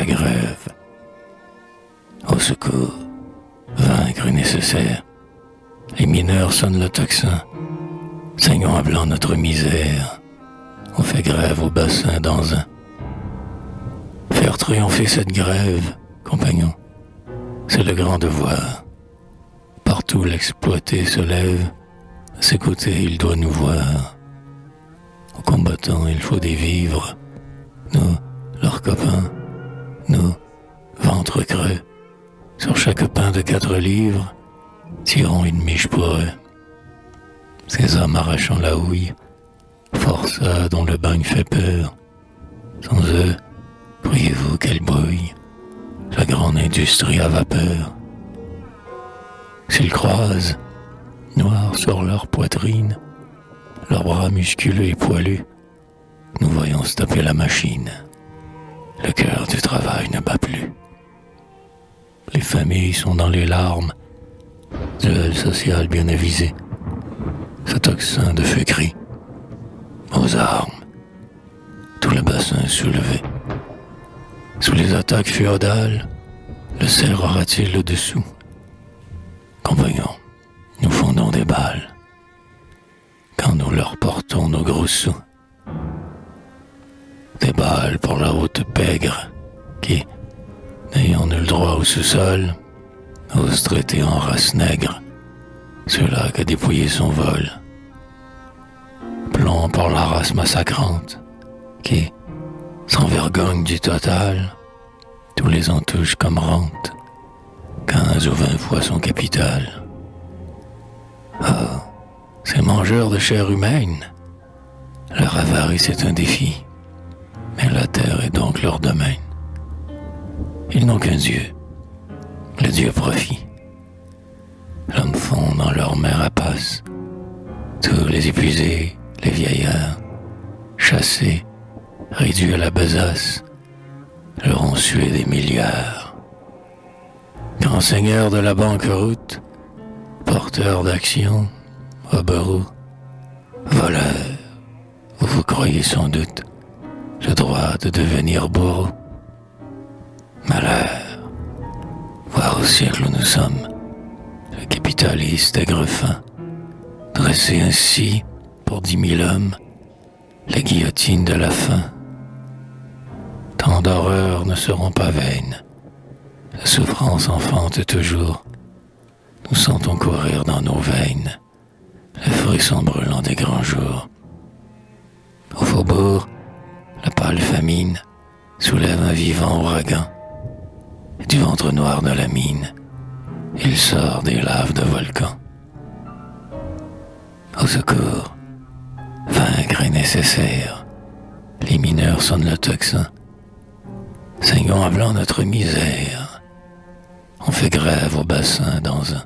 la grève. Au secours, vaincre est nécessaire. Les mineurs sonnent le tocsin, saignons à blanc notre misère. On fait grève au bassin d'Anzin. Faire triompher cette grève, compagnons, c'est le grand devoir. Partout l'exploité se lève, à ses côtés il doit nous voir. Aux combattants il faut des vivres, nous, leurs copains, nous, ventre creux, sur chaque pain de 4 livres, tirons une miche pour eux. Ces hommes arrachant la houille, forçats dont le bagne fait peur, sans eux, croyez-vous qu'elle brouille, la grande industrie à vapeur. S'ils croisent, noirs sur leur poitrine, leurs bras musculeux et poilus, nous voyons se taper la machine. Le cœur du travail ne bat plus. Les familles sont dans les larmes, duel social bien avisé. Ce tocsin de feu crie aux armes. Tout le bassin soulevé. Sous les attaques féodales, le cerf aura-t-il le dessous? Compagnons, nous fondons des balles quand nous leur portons nos gros sous. Des balles pour la haute pègre qui, n'ayant nul droit au sous-sol, ose traiter en race nègre ceux-là qu'a dépouillé son vol. Plomb pour la race massacrante qui, sans vergogne du total, tous les en touchent comme rente, 15 ou 20 fois son capital. Oh, ces mangeurs de chair humaine, leur avarice est un défi, mais la terre est donc leur domaine. Ils n'ont qu'un Dieu, le Dieu profit. L'homme fond dans leur mer rapace, tous les épuisés, les vieillards, chassés, réduits à la besace, leur ont sué des milliards. Grand seigneur de la banqueroute, porteur d'action, obéro, voleur, vous croyez sans doute le droit de devenir bourreau. Malheur, voir au siècle où nous sommes, le capitaliste aigrefin, dressé ainsi pour 10 000 hommes, la guillotine de la faim. Tant d'horreurs ne seront pas vaines, la souffrance enfante toujours, nous sentons courir dans nos veines le frisson brûlant des grands jours. Au faubourg, la pâle famine soulève un vivant ouragan, et du ventre noir de la mine, il sort des laves de volcans. Au secours, vaincre est nécessaire, les mineurs sonnent le tocsin, saignons à blanc notre misère, on fait grève au bassin d'Anzin.